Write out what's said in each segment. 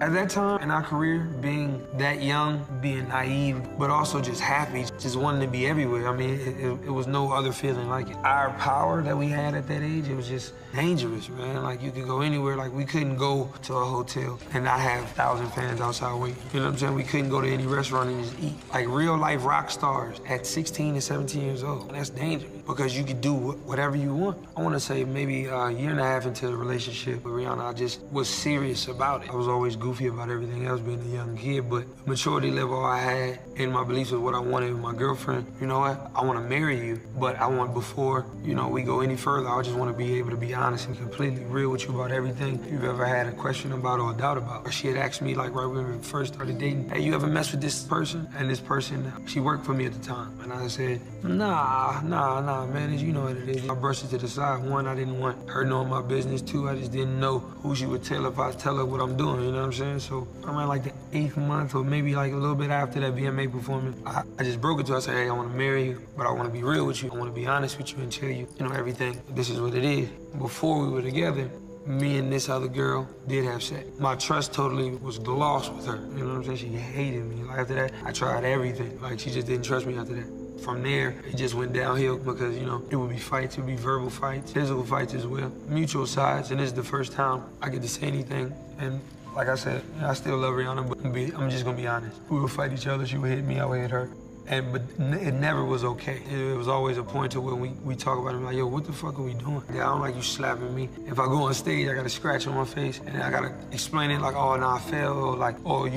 At that time in our career, being that young, being naive, but also just happy, just wanting to be everywhere. I mean, it was no other feeling like it. Our power that we had at that age, it was just dangerous, man. Like, you could go anywhere. Like, we couldn't go to a hotel and not have 1,000 fans outside waiting. You know what I'm saying? We couldn't go to any restaurant and just eat. Like, real-life rock stars at 16 and 17 years old. That's dangerous because you could do whatever you want. I want to say maybe a year and a half into the relationship with Rihanna, I just was serious about it. I was always goofy about everything else, being a young kid, but the maturity level I had and my beliefs of what I wanted with my girlfriend, you know what? I want to marry you, but I want, before, you know, we go any further, I just want to be able to be honest and completely real with you about everything you've ever had a question about or a doubt about. Or she had asked me, like, right when we first started dating, hey, you ever mess with this person? And this person, she worked for me at the time. And I said, nah, man, you know what it is. I brushed it to the side. One, I didn't want her knowing my business. Two, I just didn't know who she would tell if I tell her what I'm doing, you know what I'm saying? So around like the 8th month or maybe like a little bit after that VMA performance, I just broke it to her. I said, hey, I want to marry you, but I want to be real with you. I want to be honest with you and tell you, you know, everything. This is what it is. Before we were together, me and this other girl did have sex. My trust totally was lost with her. You know what I'm saying? She hated me. Like, after that, I tried everything. Like, she just didn't trust me after that. From there, it just went downhill because, you know, it would be fights, it would be verbal fights, physical fights as well, mutual sides, and this is the first time I get to say anything. And like I said, I still love Rihanna, but I'm just gonna be honest. We would fight each other, she would hit me, I would hit her. But it never was okay. It was always a point to where we talk about it, like, yo, what the fuck are we doing? Yeah, I don't like you slapping me. If I go on stage, I got a scratch on my face, and I gotta explain it like, oh, no, I fell, or like, or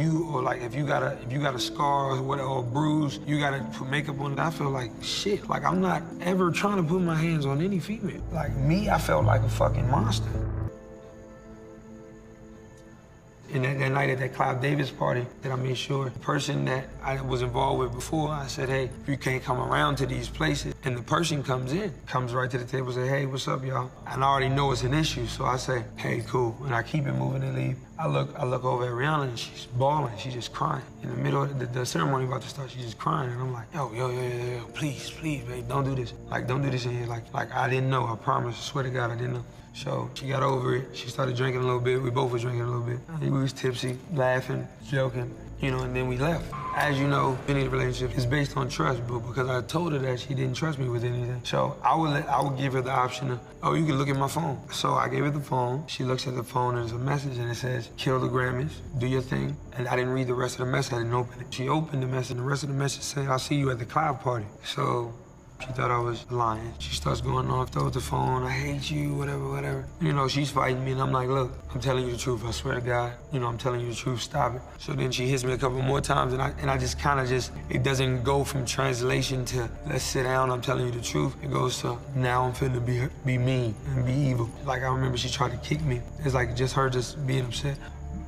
like, if you got a scar or whatever, or a bruise, you gotta put makeup on it. I feel like shit. Like, I'm not ever trying to put my hands on any female. Like me, I felt like a fucking monster. And that night at that Clive Davis party, that I made sure the person that I was involved with before, I said, hey, if you can't come around to these places, and the person comes right to the table, say, hey, what's up, y'all? And I already know it's an issue, so I say, hey, cool, and I keep it moving and leave. I look over at Rihanna, and she's bawling, she's just crying. In the middle of the ceremony about to start, she's just crying, and I'm like, yo, please, babe, don't do this. Like, don't do this in here. Like I didn't know, I promise, I swear to God, I didn't know. So she got over it. She started drinking a little bit. We both were drinking a little bit. We was tipsy, laughing, joking, you know, and then we left. As you know, any relationship is based on trust, but because I told her that, she didn't trust me with anything. So I would give her the option of, oh, you can look at my phone. So I gave her the phone. She looks at the phone, and there's a message, and it says, kill the Grammys, do your thing. And I didn't read the rest of the message. I didn't open it. She opened the message, and the rest of the message said, I'll see you at the Clive party. So she thought I was lying. She starts going off, throws the phone, I hate you, whatever. You know, she's fighting me, and I'm like, look, I'm telling you the truth, I swear to God. You know, I'm telling you the truth, stop it. So then she hits me a couple more times, and I just kind of it doesn't go from translation to, let's sit down, I'm telling you the truth. It goes to, now I'm finna be mean and be evil. Like, I remember she tried to kick me. It's like just her just being upset.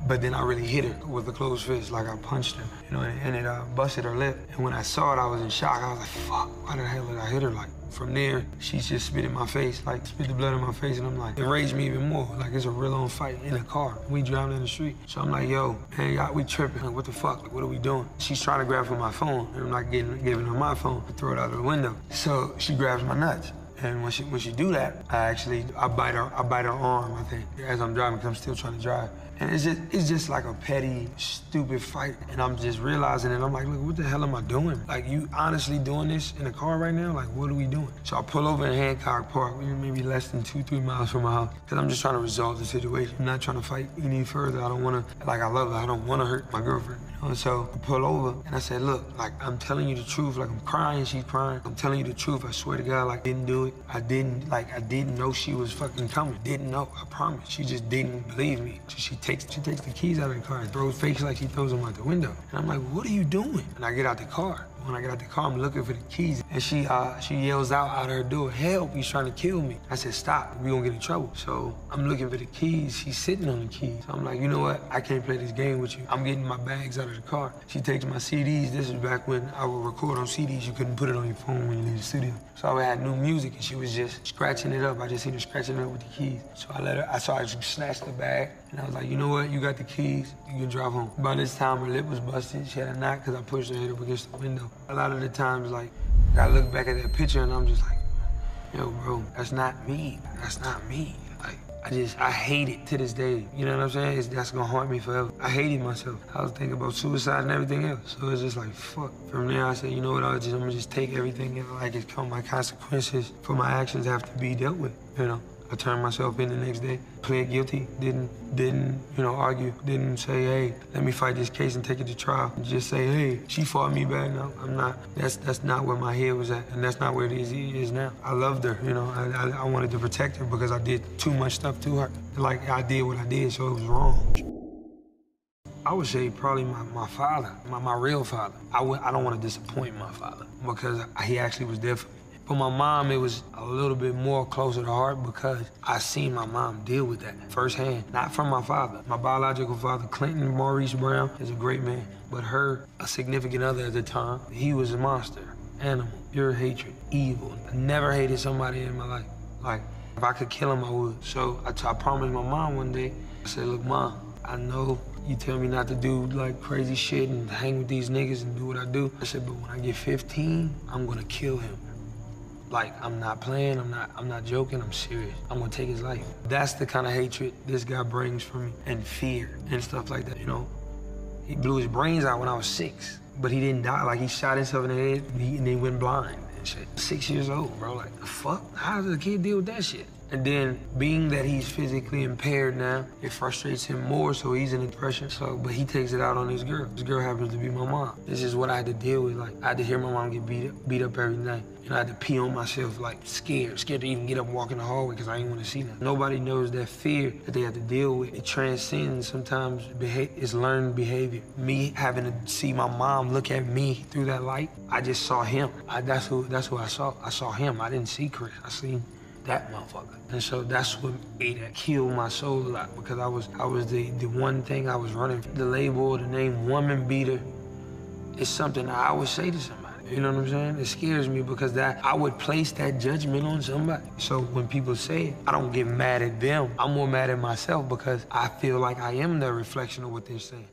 But then I really hit her with a closed fist, like I punched her, you know, and it busted her lip. And when I saw it, I was in shock. I was like, fuck, why the hell did I hit her? Like, from there, she just spit in my face, like spit the blood in my face, and I'm like, it enraged me even more. Like, it's a real-on fight in a car. We driving in the street. So I'm like, yo, man, y'all, we tripping. Like, what the fuck? Like, what are we doing? She's trying to grab for my phone, and I'm not giving her my phone to throw it out of the window. So she grabs my nuts. And when she do that, I bite her arm, I think, as I'm driving, because I'm still trying to drive. And it's just like a petty, stupid fight. And I'm just realizing it. I'm like, look, what the hell am I doing? Like, you honestly doing this in the car right now? Like, what are we doing? So I pull over in Hancock Park, maybe less than 2-3 miles from my house, because I'm just trying to resolve the situation. I'm not trying to fight any further. I don't want to, like, I love her. I don't want to hurt my girlfriend. And so I pull over, and I said, look, like, I'm telling you the truth. Like, I'm crying, she's crying. I'm telling you the truth. I swear to God, like, I didn't do it. I didn't know she was fucking coming. Didn't know, I promise. She just didn't believe me. So she takes the keys out of the car and throws fakes like she throws them out the window. And I'm like, what are you doing? And I get out the car. When I get out the car, I'm looking for the keys. And she yells out her door, help, he's trying to kill me. I said, stop, we gonna get in trouble. So I'm looking for the keys. She's sitting on the keys. So I'm like, you know what? I can't play this game with you. I'm getting my bags out of the car. She takes my CDs. This is back when I would record on CDs. You couldn't put it on your phone when you leave the studio. So I had new music, and she was just scratching it up. I just seen her scratching it up with the keys. So I snatched the bag, and I was like, you know what? You got the keys. You can drive home. By this time, her lip was busted. She had a knot because I pushed her head up against the window. A lot of the times, like, I look back at that picture, and I'm just like, yo, bro, that's not me. That's not me. Like, I hate it to this day. You know what I'm saying? That's gonna haunt me forever. I hated myself. I was thinking about suicide and everything else. So it's just like, fuck. From there, I said, you know what, I'm gonna just take everything like it's come. My consequences for my actions have to be dealt with, you know? I turned myself in the next day, pled guilty, didn't, you know, argue, didn't say, hey, let me fight this case and take it to trial. Just say, hey, she fought me back. No, I'm not. That's not where my head was at, and that's not where it is now. I loved her, you know. I wanted to protect her because I did too much stuff to her. Like, I did what I did, so it was wrong. I would say probably my father, my real father. I don't want to disappoint my father because he actually was there for me. For my mom, it was a little bit more closer to heart because I seen my mom deal with that firsthand. Not from my father. My biological father, Clinton Maurice Brown, is a great man. But her, a significant other at the time, he was a monster, animal, pure hatred, evil. I never hated somebody in my life. Like, if I could kill him, I would. So I promised my mom one day, I said, look, Mom, I know you tell me not to do like crazy shit and hang with these niggas and do what I do. I said, but when I get 15, I'm gonna kill him. Like, I'm not playing, I'm not joking, I'm serious. I'm gonna take his life. That's the kind of hatred this guy brings for me, and fear and stuff like that, you know? He blew his brains out when I was 6, but he didn't die. Like, he shot himself in the head and he went blind and shit. 6 years old, bro, like, the fuck? How does a kid deal with that shit? And then, being that he's physically impaired now, it frustrates him more, so he's in depression. But he takes it out on this girl. This girl happens to be my mom. This is what I had to deal with. Like, I had to hear my mom get beat up every night. And I had to pee on myself, like, scared to even get up and walk in the hallway because I didn't want to see that. Nobody knows that fear that they have to deal with. It transcends sometimes, it's learned behavior. Me having to see my mom look at me through that light, I just saw him. That's who I saw. I saw him. I didn't see Chris. I seen that motherfucker. And so that's what killed my soul a lot because I was the one thing I was running. The label, the name woman beater is something I would say to somebody. You know what I'm saying? It scares me because I would place that judgment on somebody. So when people say it, I don't get mad at them. I'm more mad at myself because I feel like I am the reflection of what they're saying.